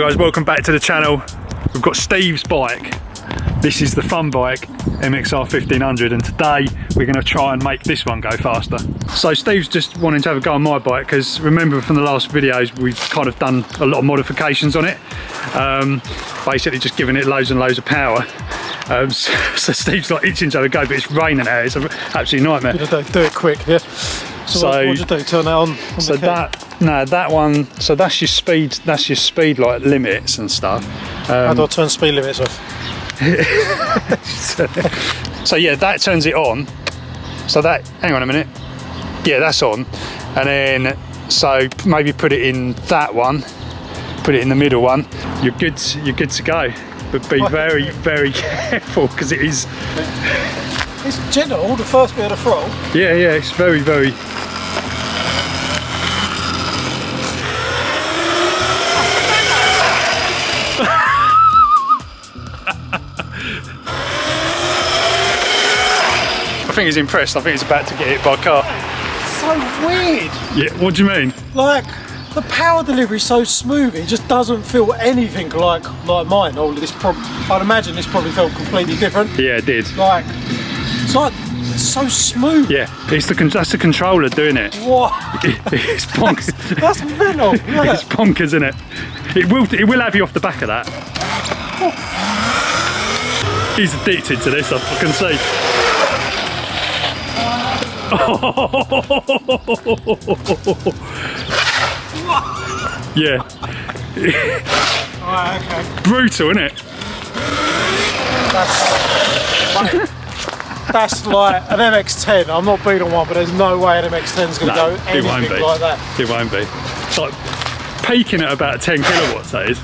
guys, welcome back to the channel. We've got Steve's bike. This is the Funbike MXR1500, and today we're going to try and make this one go faster. So Steve's just wanting to have a go on my bike because remember from the last videos we've kind of done a lot of modifications on it. Basically just giving it loads and loads of power. So Steve's like itching to have a go, but it's raining out. It's an absolute nightmare. Do it quick, yeah. So what do you do? Turn that on so that one. So that's your speed. That's your speed like limits and stuff. How do I turn speed limits off? So yeah, that turns it on. So that, hang on a minute. Yeah, that's on. And then so maybe put it in that one. Put it in the middle one. You're good to go. But be very, very careful because it is. It's gentle, the first bit of the throttle. Yeah, yeah, it's very, very. I think he's impressed. I think he's about to get hit by a car. So weird. Yeah, what do you mean? Like, the power delivery is so smooth, it just doesn't feel anything like mine. I'd imagine this probably felt completely different. Yeah, it did. Like, it's so smooth. Yeah, that's the controller doing it. What? It's bonkers. That's mental. Yeah. It's bonkers, isn't it? It will have you off the back of that. He's addicted to this, I can see. Yeah. Right, okay. Brutal, isn't it? That's like an MX10. I'm not being on one, but there's no way an MX10 is going to go anything like that. It won't be. It's like peaking at about 10 kilowatts, that is.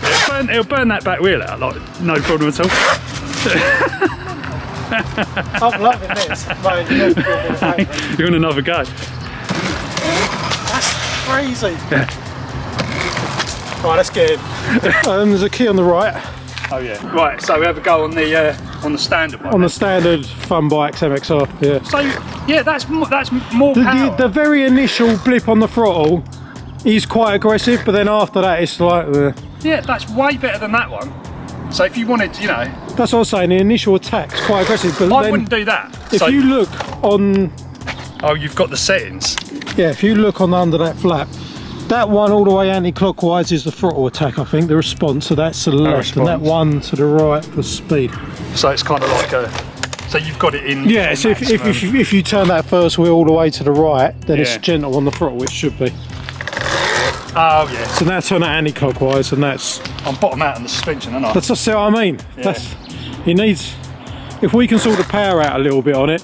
It'll burn that back wheel out, like no problem at all. I'm loving this. You want another go? That's crazy. Yeah. Right, let's get in. There's a key on the right. Oh yeah. Right, so we have a go on the standard one. On the standard Funbike MXR, yeah. So yeah, that's more power. The very initial blip on the throttle is quite aggressive, but then after that it's like yeah, that's way better than that one. So if you wanted, you know. That's what I was saying, the initial attack's quite aggressive, but I wouldn't do that. If you look on. Oh, you've got the settings. Yeah, if you look on under that flap, that one all the way anti-clockwise is the throttle attack, I think, the response, so that's to the left, and that one to the right for speed. So it's kind of like a, so you've got it in. Yeah, so if you turn that first wheel all the way to the right, then it's gentle on the throttle, which should be. Oh yeah. So now turn that anti-clockwise, and that's. I'm bottom out on the suspension, aren't I? That's just what I mean. Yeah. It needs. If we can sort the power out a little bit on it,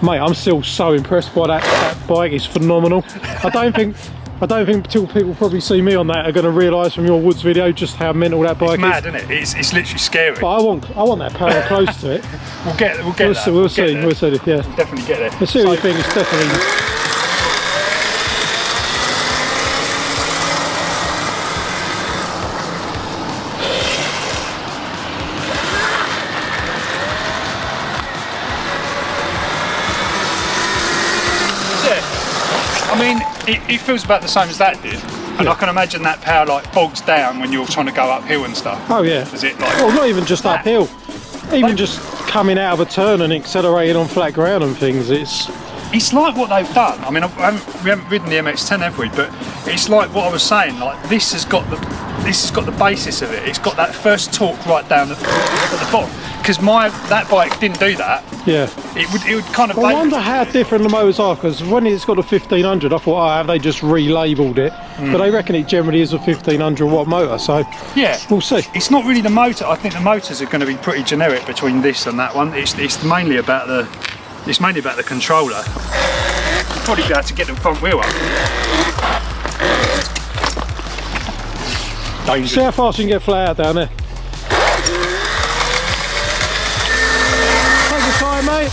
mate, I'm still so impressed by that bike. It's phenomenal. I don't think until people probably see me on that are going to realise from your Woods video just how mental that bike is. It's mad, isn't it? It's literally scary. But I want that power close to it. We'll see. We'll see. Yeah. We'll definitely get there. The serious thing is definitely. I mean, it feels about the same as that did, and I can imagine that power like bogs down when you're trying to go uphill and stuff. Oh yeah. Is it like? Well, not even just uphill, even just coming out of a turn and accelerating on flat ground and things. It's like what they've done. I mean, we haven't ridden the MX10, have we? But it's like what I was saying. Like this has got the basis of it. It's got that first torque right down at the bottom. Because that bike didn't do that. Yeah. It would kind of. I wonder how different the motors are, because when it's got a 1500, I thought, oh, have they just relabeled it? But they reckon it generally is a 1500 watt motor. So yeah, we'll see. It's not really the motor. I think the motors are going to be pretty generic between this and that one. It's mainly about the controller. You'll probably be able to get the front wheel up. Dangerous. See how fast you can get flat out down there. Time, mate.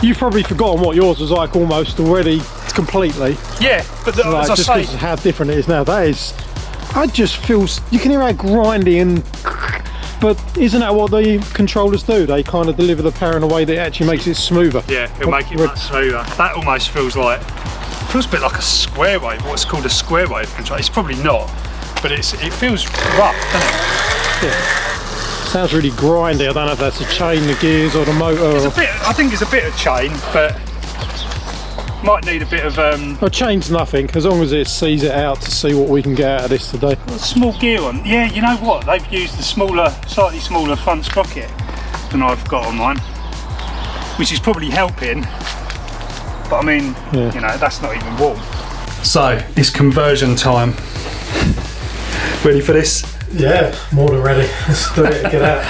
You've probably forgotten what yours was like almost already completely. Yeah, but like, as I say, how different it is now. That is, I just feel you can hear how grindy and. But isn't that what the controllers do? They kind of deliver the power in a way that actually makes it smoother. Yeah, it'll make it much smoother. That almost feels a bit like a square wave. What's called a square wave control. It's probably not. but it feels rough, doesn't it? Yeah. Sounds really grindy. I don't know if that's the chain, the gears, or the motor. It's a bit, I think it's a bit of chain, but might need a bit of Oh, chain's nothing, as long as it sees it out to see what we can get out of this today. a small gear on. Yeah, you know what? They've used the smaller, slightly smaller front sprocket than I've got on mine, which is probably helping. But I mean, Yeah. you know, that's not even warm. So it's conversion time. Ready for this? Yeah, more than ready. Let's do it, get out.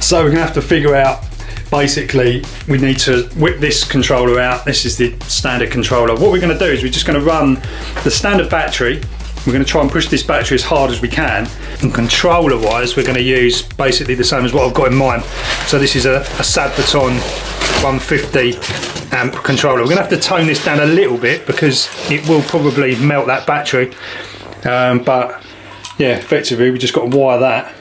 So we're gonna have to figure out, basically, we need to whip this controller out. This is the standard controller. What we're gonna do is we're just gonna run the standard battery. We're gonna try and push this battery as hard as we can. And controller wise, we're gonna use basically the same as what I've got in mine. So this is a Sadbaton 150 amp controller. We're gonna have to tone this down a little bit because it will probably melt that battery. But yeah, effectively we just got to wire that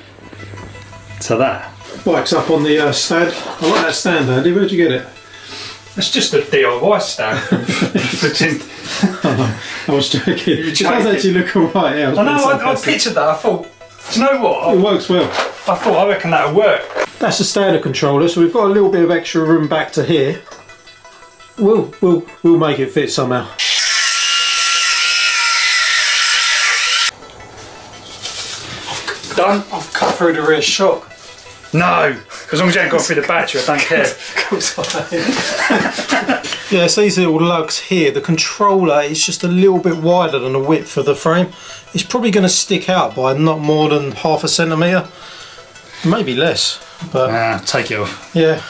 to that. Bike's up on the stand. I like that stand, Andy. Where'd you get it? It's just a DIY stand. I was joking. It does actually look alright. Yeah, I know, I pictured that. I thought, do you know what? It works well. I reckon that'll work. That's the standard controller, so we've got a little bit of extra room back to here. We'll make it fit somehow. Done? I've cut through the rear shock. No, as long as you haven't got through the battery, I don't care. Yeah, it's these little lugs here. The controller is just a little bit wider than the width of the frame. It's probably going to stick out by not more than ½ centimetre, maybe less. But take it off. yeah.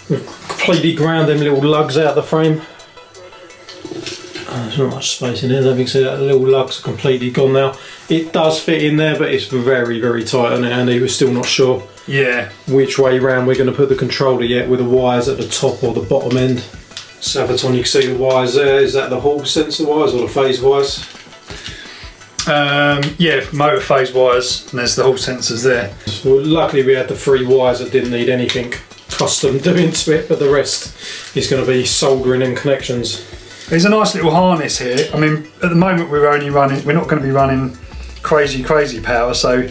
We've completely ground them little lugs out of the frame. There's not much space in there, as you can see that the little lugs are completely gone now. It does fit in there, but it's very, very tight on it, and we're still not sure which way round we're going to put the controller yet, with the wires at the top or the bottom end. Sadbaton, you can see the wires there. Is that the Hall sensor wires or the phase wires? Yeah, motor phase wires, and there's the Hall sensors there. So luckily we had the 3 wires that didn't need anything custom doing to it, but the rest is going to be soldering and connections. There's a nice little harness here. I mean, at the moment we're not going to be running crazy power, so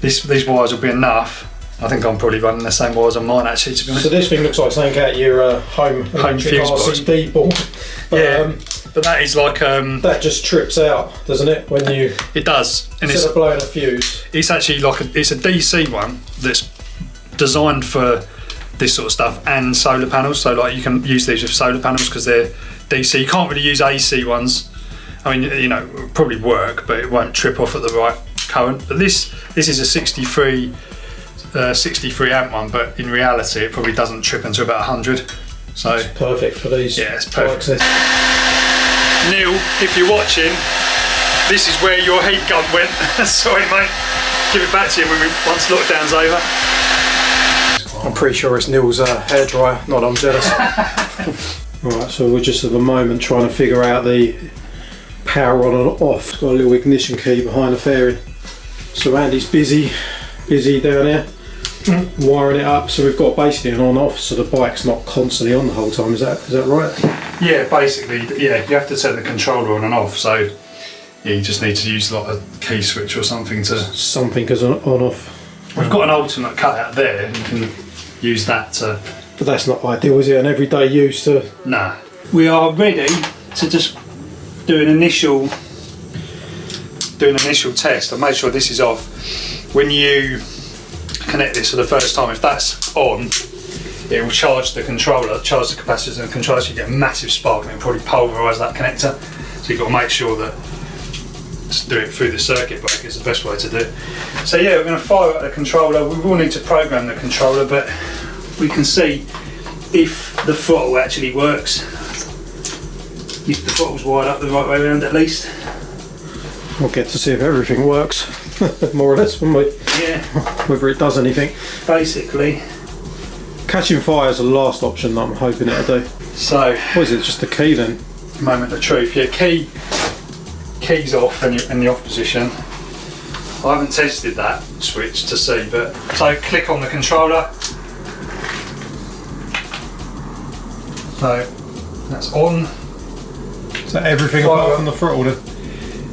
these wires will be enough. I think I'm probably running the same wires on mine actually, to be honest. So this thing looks like something out your home fuse RCD board. But, yeah, but that is like that just trips out, doesn't it? When you it does, and instead of blowing a fuse. It's actually like it's a DC one that's designed for this sort of stuff and solar panels. So like you can use these with solar panels because they're DC. You can't really use AC ones. I mean, you know, it'll probably work, but it won't trip off at the right current. But this is a 63 amp one, but in reality it probably doesn't trip until about 100. So it's perfect for these. Yeah, it's perfect. Neil, if you're watching, this is where your heat gun went. Sorry mate, give it back to you once lockdown's over. I'm pretty sure it's Neil's hairdryer, not I'm jealous. Right, so we're just at the moment trying to figure out the power on and off. It's got a little ignition key behind the fairing. So Andy's busy down here, wiring it up. So we've got basically an on-off, so the bike's not constantly on the whole time. Is that right? Yeah, basically, yeah. You have to turn the controller on and off. So yeah, you just need to use like a key switch or something to. Something as an on-off. We've got an alternate cutout there, and you can use that to. But that's not ideal, is it? An everyday use to. Nah. We are ready to just do an initial test. I've made sure this is off. When you connect this for the first time, if that's on, it will charge the controller, charge the capacitors and the controller, so you get a massive spark and it'll probably pulverise that connector. So you've got to make sure that just do it through the circuit breaker is the best way to do it. So yeah, we're going to fire at the controller. We will need to program the controller, but we can see if the throttle actually works. If the throttle's wired up the right way around at least. We'll get to see if everything works, more or less, won't we? Yeah. Whether it does anything. Basically. Catching fire is the last option that I'm hoping it'll do. So. What is it, just the key then? Moment of truth. Yeah, key's off in the off position. I haven't tested that switch to see, but so click on the controller. So that's on. So everything apart from the throttle?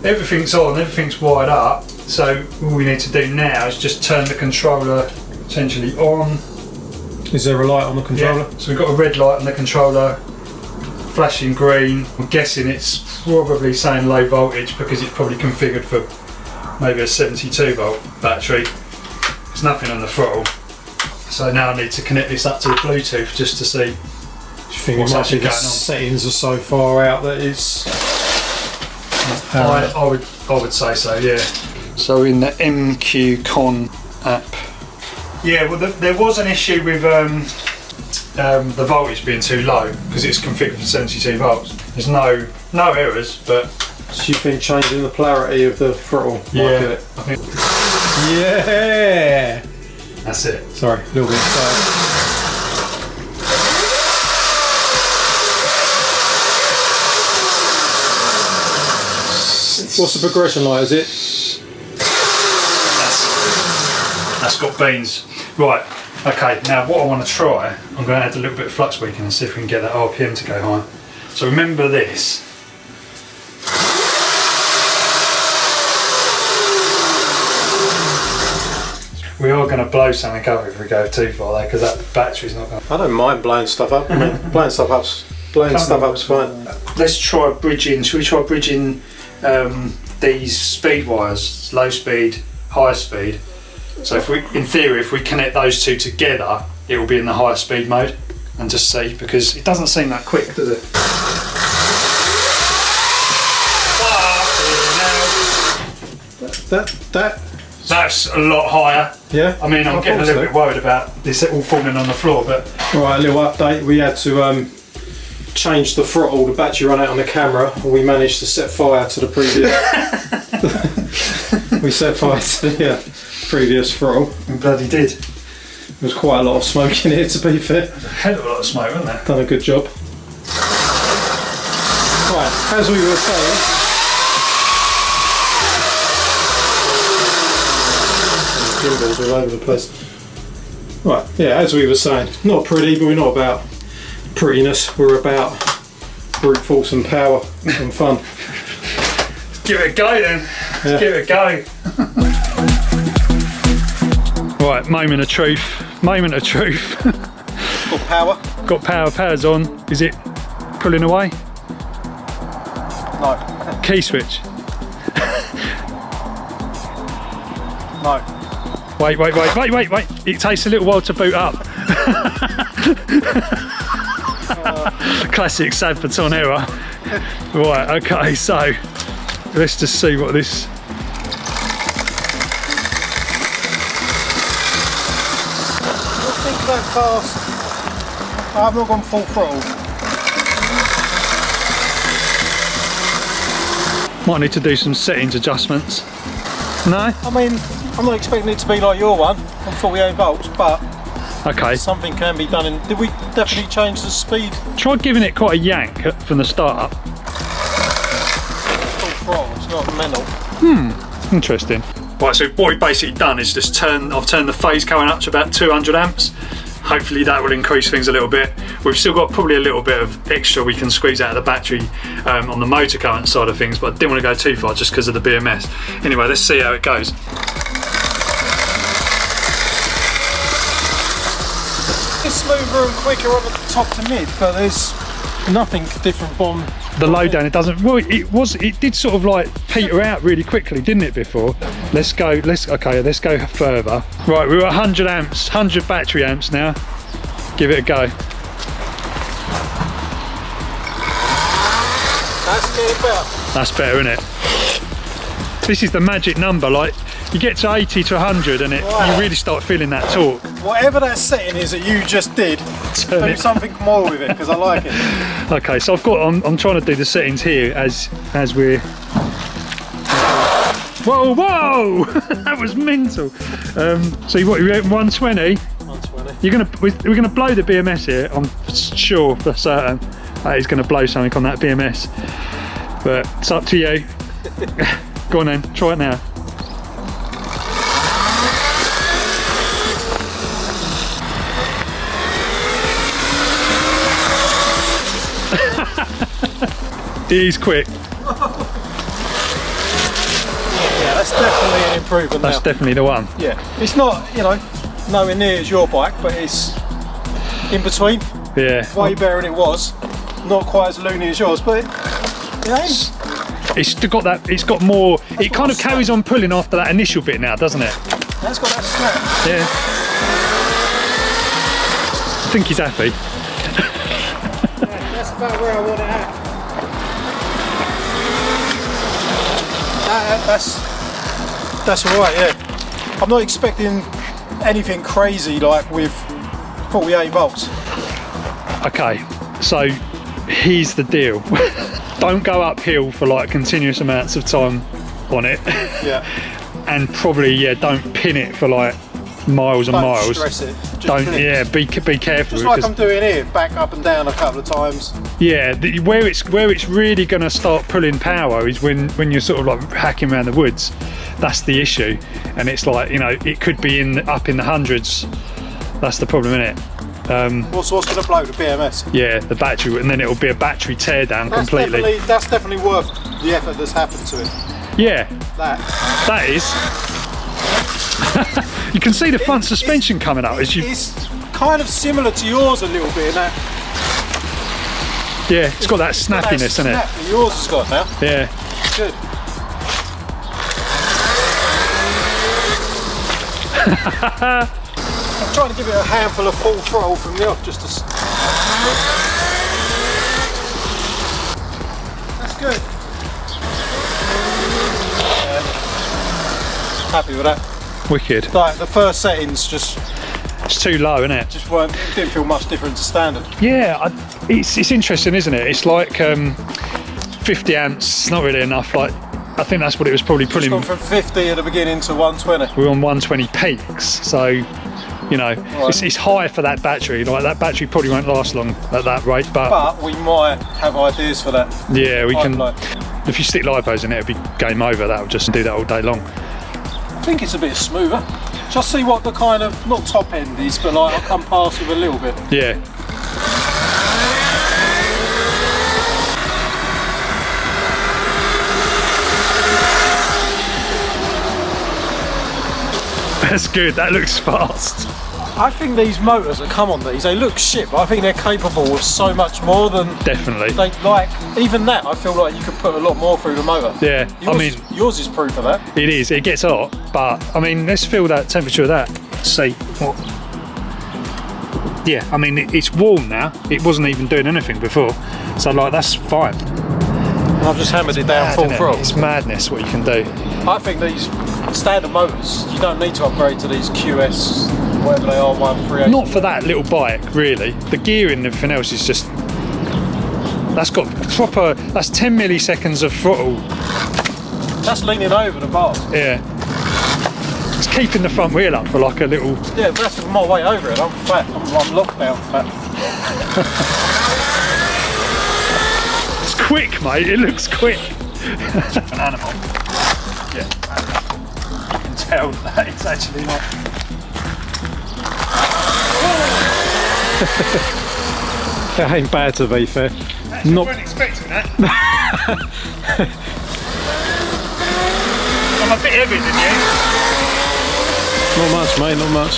Everything's on, everything's wired up. So all we need to do now is just turn the controller essentially on. Is there a light on the controller? Yeah. So we've got a red light on the controller, flashing green. I'm guessing it's probably saying low voltage because it's probably configured for maybe a 72 volt battery. There's nothing on the throttle. So now I need to connect this up to the Bluetooth just to see what's actually going on. Settings are so far out that it's... I would say so, yeah. So in the MQ Con app. Yeah, well there was an issue with the voltage being too low because it's configured for 72 volts. There's no errors, but... So you think changing the polarity of the throttle might do it? I think... Yeah! That's it. Sorry, a little bit slow. What's the progression like, is it? That's got beans. Right, okay, now what I want to try, I'm going to add a little bit of flux weakening and see if we can get that RPM to go high. So remember this. We are going to blow something up if we go too far there because that battery's not going to... I don't mind blowing stuff up. I mean, blowing stuff up's fine. Let's try bridging. Should we try bridging these speed wires, low speed, high speed? So if we, in theory, if we connect those two together, it will be in the higher speed mode, and just see, because it doesn't seem that quick, does it? That's a lot higher. Yeah. I mean, I'm getting a little bit worried about this all falling on the floor, but right, a little update. We had to change the throttle. The battery ran out on the camera, and we managed to set fire to the previous. We set fire to the previous throttle. we bloody did. There was quite a lot of smoke in here, to be fair. There's a hell of a lot of smoke, wasn't there? Done a good job. Right, as we were saying. Gimbals all over the place. Right, yeah, as we were saying, not pretty, but we're not about prettiness, we're about brute force and power and fun. Give it a go then. Let's give it a go. Right, moment of truth. Moment of truth. Got power? Got power. Power's on. Is it pulling away? No. Key switch. No. Wait. It takes a little while to boot up. Classic Sad Baton error. Right, okay, so let's just see what this... I think that fast. I've not gone full throttle. Might need to do some settings adjustments. No? I mean, I'm not expecting it to be like your one on 48 volts, but okay. Something can be done. Did we definitely change the speed? Try giving it quite a yank from the start up. Full throttle, it's not mental. Interesting. Right, so what we've basically done is just I've turned the phase current up to about 200 amps. Hopefully that will increase things a little bit. We've still got probably a little bit of extra we can squeeze out of the battery on the motor current side of things, but I didn't want to go too far just because of the BMS. Anyway, let's see how it goes. It's smoother and quicker on the top to mid, but there's nothing different from the lowdown. It doesn't. Well, it did sort of like peter out really quickly, didn't it? Before. Let's go further. Right, we're at 100 amps, 100 battery amps now. Give it a go. That's getting better. That's better, isn't it? This is the magic number. Like you get to 80 to 100, and you really start feeling that torque. Whatever that setting is that you just did, do something more with it because I like it. Okay, so I'm trying to do the settings here as we're. Whoa! That was mental. So you're at 120. 120. We're gonna blow the BMS here. I'm sure for certain that he's gonna blow something on that BMS. But it's up to you. Go on then, try it now. It is quick. Yeah, that's definitely an improvement. That's definitely the one. Yeah, it's not, you know, nowhere near as your bike, but it's in between. Yeah. Way better than it was. Not quite as loony as yours, but it ain't. It's got that. It's got more. It kind of carries on pulling after that initial bit now, doesn't it? That's got that snap. Yeah. I think he's happy. Yeah, that's about where I want it at. That's alright, yeah. I'm not expecting anything crazy like with 48 volts. Okay, so here's the deal. Don't go uphill for like continuous amounts of time on it. Yeah. And probably, yeah, don't pin it for like miles and miles. Don't stress it. Just Don't, pin it. yeah, be careful. Just like I'm doing here, back up and down a couple of times. Yeah, where it's really going to start pulling power is when you're sort of like hacking around the woods. That's the issue, and it's like, you know, it could be up in the hundreds. That's the problem, isn't it? What's going to blow? The BMS? Yeah, the battery, and then it'll be a battery teardown completely. That's definitely worth the effort that's happened to it. Yeah, That is. You can see the front suspension coming up as you. It's kind of similar to yours a little bit in that. Yeah, it's got that snappiness, isn't it? That yours has got now. Yeah. Good. I'm trying to give it a handful of full throttle from the off, just to. That's good. Yeah. Happy with that. Wicked. Like the first settings just It's too low, isn't it? just weren't. It didn't feel much different to standard. Yeah, it's interesting, isn't it? It's like 50 amps, not really enough. Like, I think that's what it was probably It's pulling. gone from 50 at the beginning to 120. We're on 120 peaks, so you know, it's high for that battery. Like, that battery probably won't last long at that rate, but we might have ideas for that. yeah, we can. Like, If you stick lipos in it, it'll be game over. That'll just do that all day long. I think it's a bit smoother. Just see what the kind of, not top end is, but like I'll come past with a little bit. Yeah. That's good, that looks fast. I think these motors that come on these, they look shit, but I think they're capable of so much more than Definitely. they like. Even that, I feel like you could put a lot more through the motor. Yeah, Yours is proof of that. it is, it gets hot, but I mean, let's feel that temperature of that. See what. Yeah, I mean, it's warm now. It wasn't even doing anything before, so like, that's fine. And I've just hammered it down full throttle. It's madness what you can do. I think these standard motors, you don't need to upgrade to these QS, whatever they are, 138. Not for that little bike, really. The gearing and everything else is just. That's got proper. That's 10 milliseconds of throttle. That's leaning over the bars. Yeah. It's keeping the front wheel up for like a little. Yeah, but that's my way over it. I'm fat. I'm locked down fat. It's quick, mate. It looks quick. An animal. Yeah. You can tell that it's actually not. That ain't bad, to be fair. Actually, not. I wasn't expecting that. I'm a bit heavier than you. Not much, mate, not much.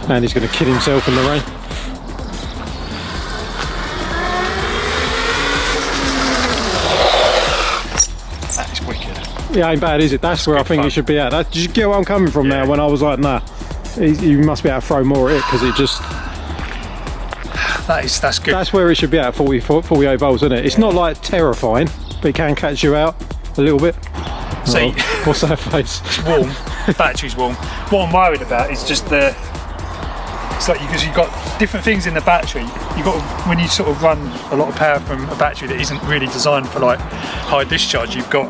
And he's going to kill himself in the rain. That is wicked. Yeah, ain't bad, is it? That's where I think it should be at. Did you get where I'm coming from now? When I was like, nah, you must be able to throw more at it, because it just. That's good. That's where it should be at, 48 volts, isn't it? It's not like terrifying, but it can catch you out a little bit. See, what's that face? It's warm. The battery's warm. What I'm worried about is just the. It's like, because you've got different things in the battery. You've got, when you sort of run a lot of power from a battery that isn't really designed for like high discharge, you've got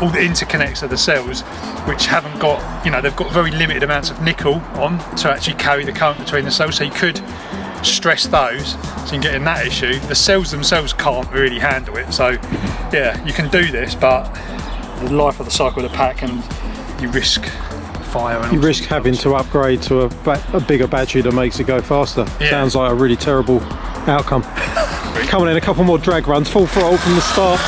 all the interconnects of the cells which haven't got, you know, they've got very limited amounts of nickel on to actually carry the current between the cells. So you could stress those, so you can get in that issue. The cells themselves can't really handle it. So yeah, you can do this, but the life of the cycle of the pack, and you risk fire. And you risk having to upgrade to a bigger battery that makes it go faster. Yeah. Sounds like a really terrible outcome. quick. Coming in a couple more drag runs, full throttle from the start.